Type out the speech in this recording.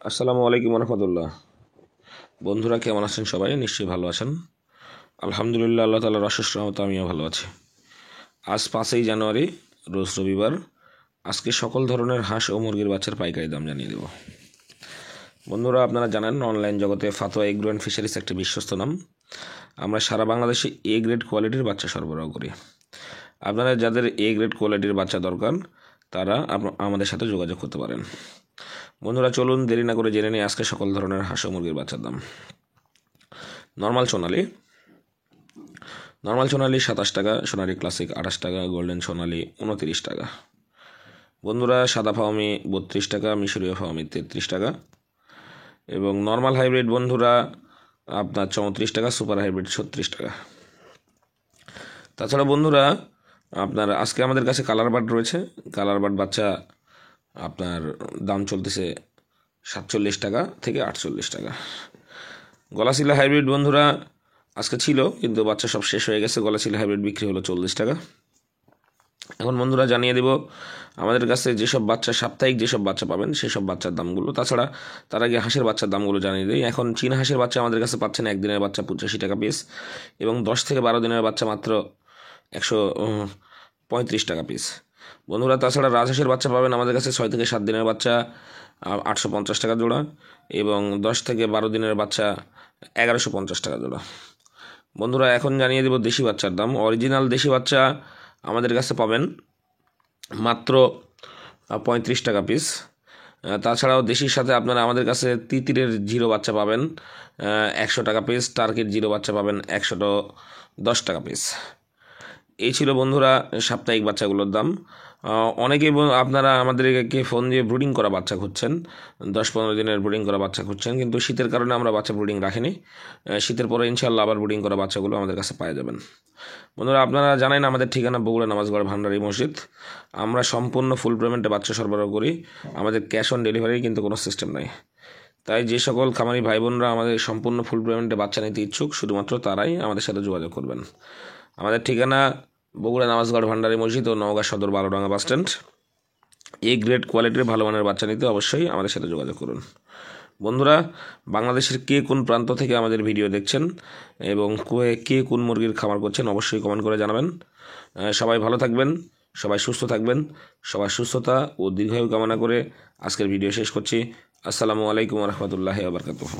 আসসালামু আলাইকুম রহমতুল্লাহ। বন্ধুরা কেমন আছেন? সবাই নিশ্চয়ই ভালো আছেন। আলহামদুলিল্লাহ, আল্লাহ তাআলার অশেষ রহমতে আমিও ভালো আছি। আজ 5ই জানুয়ারি, রোজ রবিবার। আজকে সকল ধরনের হাঁস ও মুরগির বাচ্চার পাইকারি দাম জানিয়ে দেব। বন্ধুরা, আপনারা জানেন অনলাইন জগতে ফাতোয়া এগ্রো অ্যান্ড ফিশারিজ একটি বিশ্বস্ত নাম। আমরা সারা বাংলাদেশে এ গ্রেড কোয়ালিটির বাচ্চা সরবরাহ করি। আপনারা যাদের এ গ্রেড কোয়ালিটির বাচ্চা দরকার তারা আমাদের সাথে যোগাযোগ করতে পারেন। বন্ধুরা, চলুন দেরি না করে জেনে নিই আজকে সকল ধরনের হাঁস ও মুরগির বাচ্চার দাম। নর্মাল সোনালি 27 টাকা, সোনালি ক্লাসিক 28 টাকা, গোল্ডেন সোনালি 29 টাকা। বন্ধুরা, সাদা ফাওমি 32 টাকা, মিশরীয় ফাওমি 33 টাকা এবং নর্মাল হাইব্রিড বন্ধুরা আপনার 34 টাকা, সুপার হাইব্রিড 36 টাকা। তাছাড়া বন্ধুরা আপনার আজকে আমাদের কাছে কালার বার্ড রয়েছে। কালার বার্ড বাচ্চা আপনার দাম চলতেছে 47 টাকা থেকে 48 টাকা। গলাশিলা হাইব্রিড বন্ধুরা আজকে ছিল, কিন্তু বাচ্চা সব শেষ হয়ে গেছে। গলাশিলা হাইব্রিড বিক্রি হলো 40 টাকা। এখন বন্ধুরা জানিয়ে দেব আমাদের কাছে যেসব বাচ্চা সাপ্তাহিক যেসব বাচ্চা পাবেন সেসব বাচ্চার দামগুলো। তাছাড়া তার আগে হাঁসের বাচ্চার দামগুলো জানিয়ে দিই। এখন চীনা হাঁসের বাচ্চা আমাদের কাছে পাচ্ছেন একদিনের বাচ্চা 85 টাকা পিস এবং 10 থেকে 12 দিনের বাচ্চা মাত্র 135 টাকা পিস। বন্ধুরা, তাছাড়া রাজহাঁসের বাচ্চা পাবেন আমাদের কাছে 6 থেকে 7 দিনের বাচ্চা 850 টাকা জোড়া এবং 10 থেকে 12 দিনের বাচ্চা 1150 টাকা জোড়া। বন্ধুরা, এখন জানিয়ে দেব দেশি বাচ্চার দাম। অরিজিনাল দেশি বাচ্চা আমাদের কাছে পাবেন মাত্র 35 টাকা পিস। তাছাড়াও দেশির সাথে আপনারা আমাদের কাছে তিতিরের জিরো বাচ্চা পাবেন 100 টাকা পিস, টার্কির জিরো বাচ্চা পাবেন 110 টাকা পিস। এই ছিল বন্ধুরা সাপ্তাহিক বাচ্চাগুলোর দাম। অনেকে আপনারা আমাদেরকে ফোন দিয়ে ব্রুডিং করা বাচ্চা খুঁজছেন, 10-15 দিনের ব্রুডিং করা বাচ্চা খুঁজছেন, কিন্তু শীতের কারণে আমরা বাচ্চা ব্রুডিং রাখিনি। শীতের পরে ইনশাআল্লাহ আবার ব্রুডিং করা বাচ্চাগুলো আমাদের কাছে পাওয়া যাবেন। বন্ধুরা, আপনারা জানেন আমাদের ঠিকানা বগুড়া নামাজগড় ভান্ডারি মসজিদ। আমরা সম্পূর্ণ ফুল পেমেন্টে বাচ্চা সরবরাহ করি। আমাদের ক্যাশ অন ডেলিভারি কিন্তু কোনো সিস্টেম নাই। তাই যে সকল খামারি ভাই বোনরা আমাদের সম্পূর্ণ ফুল পেমেন্টে বাচ্চা নিতে ইচ্ছুক শুধুমাত্র তারাই আমাদের সাথে যোগাযোগ করবেন। আমাদের ঠিকানা বগুড়া নামাজগড় ভান্ডারি মসজিদ ও নওগাঁ সদর 12ডাঙ্গা বাস স্ট্যান্ড। এ গ্রেড কোয়ালিটির ভালো মানের বাচ্চা নিতে অবশ্যই আমাদের সাথে যোগাযোগ করুন। বন্ধুরা, বাংলাদেশের কে কোন প্রান্ত থেকে আমাদের ভিডিও দেখছেন এবং কে কোন মুরগির খামার করছেন অবশ্যই কমেন্ট করে জানাবেন। সবাই ভালো থাকবেন, সবাই সুস্থ থাকবেন। সবার সুস্থতা ও দীর্ঘায়ু কামনা করে আজকের ভিডিও শেষ করছি। আসসালামু আলাইকুম রহমতুল্লাহি ওয়া বারাকাতুহু।